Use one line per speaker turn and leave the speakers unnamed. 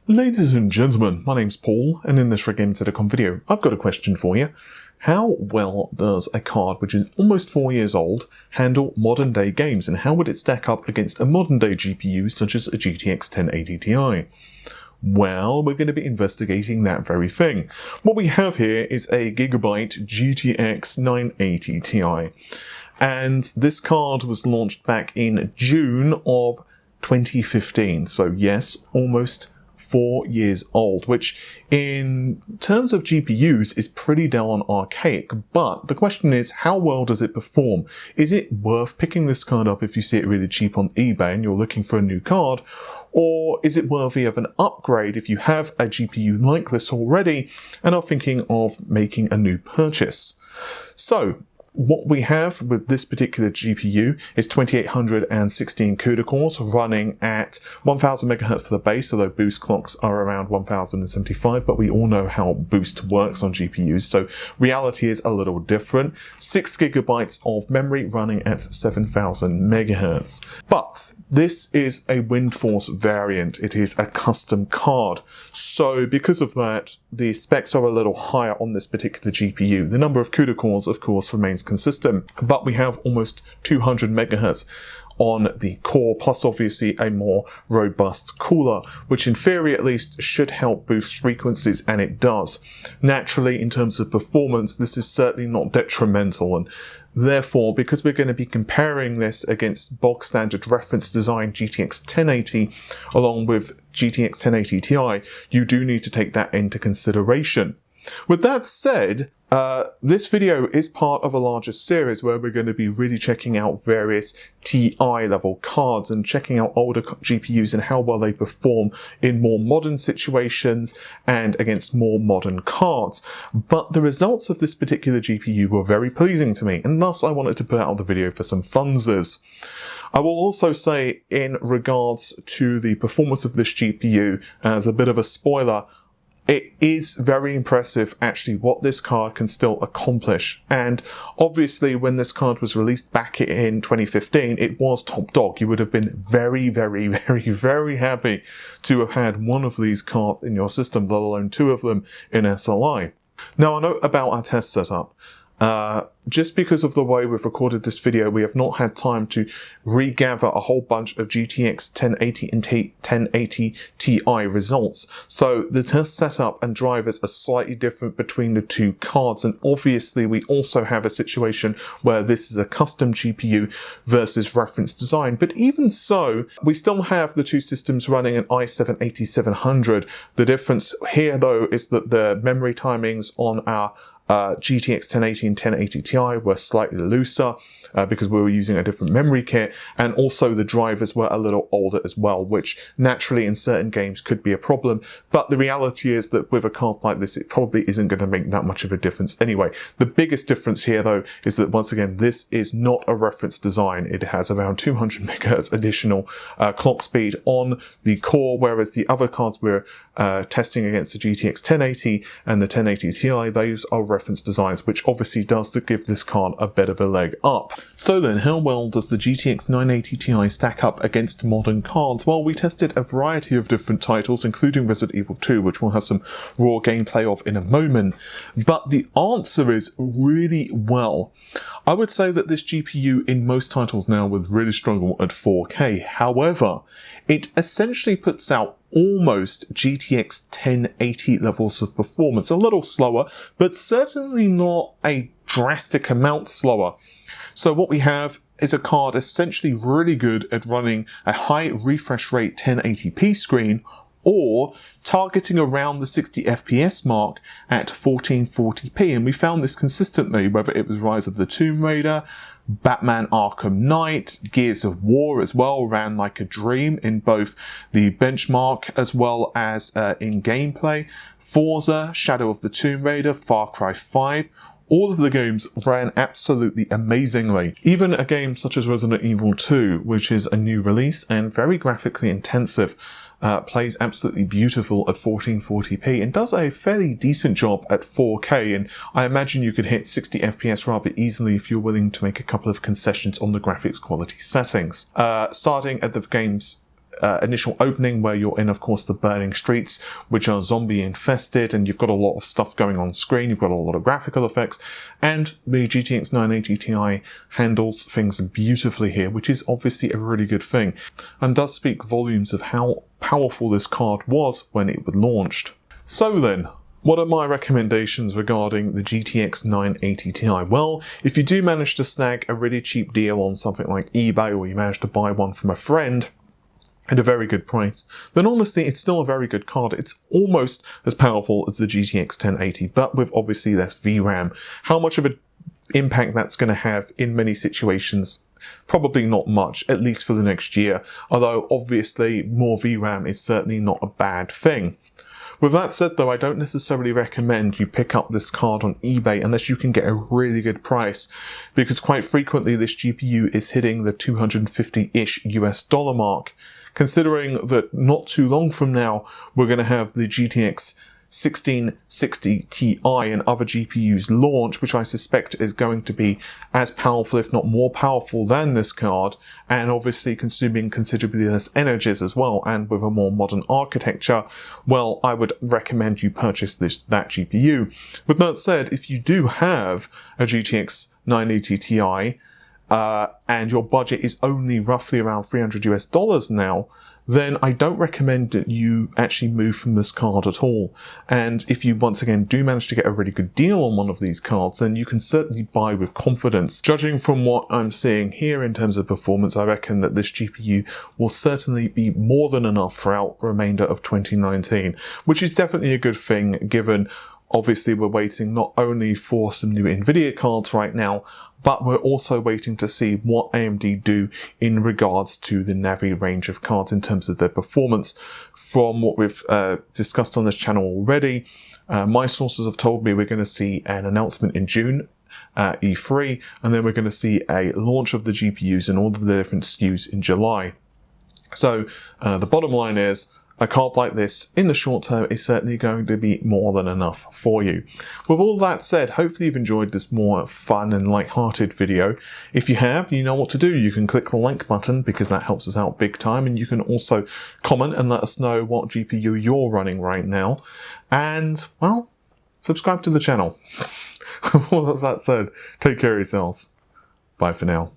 Ladies and gentlemen, my name's Paul, and in this Again Fidecom video, I've got a question for you. How well does a card which is almost 4 years old handle modern day games, and how would it stack up against a modern day GPU such as a GTX 1080 Ti? Well, we're going to be investigating that very thing. What we have here is a Gigabyte GTX 980 Ti, and this card was launched back in June of 2015, so yes, almost 4 years old, which in terms of GPUs is pretty darn archaic. But the question is, how well does it perform? Is it worth picking this card up if you see it really cheap on eBay and you're looking for a new card? Or is it worthy of an upgrade if you have a GPU like this already and are thinking of making a new purchase? So, what we have with this particular GPU is 2816 CUDA cores running at 1000 MHz for the base, although boost clocks are around 1075, but we all know how boost works on GPUs, so reality is a little different. 6 GB of memory running at 7000 MHz. But this is a WindForce variant. It is a custom card. So because of that, the specs are a little higher on this particular GPU. The number of CUDA cores, of course, remains consistent, but we have almost 200 MHz on the core, plus obviously a more robust cooler, which in theory at least should help boost frequencies, and it does. Naturally, in terms of performance, this is certainly not detrimental, and therefore, because we're going to be comparing this against bog standard reference design GTX 1080 along with GTX 1080 Ti, you do need to take that into consideration. With that said, this video is part of a larger series where we're going to be really checking out various TI level cards and checking out older GPUs and how well they perform in more modern situations and against more modern cards. But the results of this particular GPU were very pleasing to me, and thus I wanted to put out the video for some funsies. I will also say, in regards to the performance of this GPU, as a bit of a spoiler, it is very impressive actually what this card can still accomplish. And obviously when this card was released back in 2015, it was top dog. You would have been very happy to have had one of these cards in your system, let alone two of them in SLI. Now, a note about our test setup. Just because of the way we've recorded this video, we have not had time to regather a whole bunch of GTX 1080 and 1080 Ti results. So the test setup and drivers are slightly different between the two cards, and obviously we also have a situation where this is a custom GPU versus reference design. But even so, we still have the two systems running an i7-8700. The difference here though is that the memory timings on our GTX 1080 and 1080 Ti were slightly looser because we were using a different memory kit, and also the drivers were a little older as well, which naturally in certain games could be a problem. But the reality is that with a card like this, it probably isn't going to make that much of a difference anyway. The biggest difference here though is that once again, this is not a reference design. It has around 200 MHz additional clock speed on the core, whereas the other cards we're testing against the GTX 1080 and the 1080 Ti, those are reference designs, which obviously does to give this card a bit of a leg up. So then, how well does the GTX 980 Ti stack up against modern cards? Well, we tested a variety of different titles, including Resident Evil 2, which we'll have some raw gameplay of in a moment, but the answer is really well. I would say that this GPU in most titles now would really struggle at 4K. However, it essentially puts out almost GTX 1080 levels of performance. A little slower, but certainly not a drastic amount slower. So what we have is a card essentially really good at running a high refresh rate 1080p screen, or targeting around the 60 FPS mark at 1440p. And we found this consistently, whether it was Rise of the Tomb Raider, Batman Arkham Knight, Gears of War as well ran like a dream in both the benchmark as well as in gameplay. Forza, Shadow of the Tomb Raider, Far Cry 5, all of the games ran absolutely amazingly. Even a game such as Resident Evil 2, which is a new release and very graphically intensive, plays absolutely beautiful at 1440p and does a fairly decent job at 4K, and I imagine you could hit 60 FPS rather easily if you're willing to make a couple of concessions on the graphics quality settings. Starting at the game's initial opening where you're in, of course, the burning streets, which are zombie infested, and you've got a lot of stuff going on screen. You've got a lot of graphical effects, and the GTX 980 Ti handles things beautifully here, which is obviously a really good thing, and does speak volumes of how powerful this card was when it was launched. So then, what are my recommendations regarding the GTX 980 Ti? Well, if you do manage to snag a really cheap deal on something like eBay, or you manage to buy one from a friend at a very good price, then honestly it's still a very good card. It's almost as powerful as the GTX 1080, but with obviously less VRAM. How much of an impact that's going to have in many situations? Probably not much, at least for the next year, although obviously more VRAM is certainly not a bad thing. With that said though, I don't necessarily recommend you pick up this card on eBay unless you can get a really good price, because quite frequently this GPU is hitting the $250-ish US mark, considering that not too long from now we're going to have the GTX 1660 Ti and other GPUs launch, which I suspect is going to be as powerful, if not more powerful than this card, and obviously consuming considerably less energies as well, and with a more modern architecture. Well, I would recommend you purchase that GPU. With that said, if you do have a GTX 980 Ti, and your budget is only roughly around $300 US now, then I don't recommend that you actually move from this card at all. And if you once again do manage to get a really good deal on one of these cards, then you can certainly buy with confidence. Judging from what I'm seeing here in terms of performance, I reckon that this GPU will certainly be more than enough throughout the remainder of 2019, which is definitely a good thing, given obviously we're waiting not only for some new Nvidia cards right now, but we're also waiting to see what AMD do in regards to the Navi range of cards in terms of their performance. From what we've discussed on this channel already, my sources have told me we're going to see an announcement in June, E3, and then we're going to see a launch of the GPUs and all of the different SKUs in July. So the bottom line is, a card like this in the short term is certainly going to be more than enough for you. With all that said, hopefully you've enjoyed this more fun and light-hearted video. If you have, you know what to do. You can click the like button, because that helps us out big time, and you can also comment and let us know what GPU you're running right now. And, well, subscribe to the channel. With all that said, take care of yourselves. Bye for now.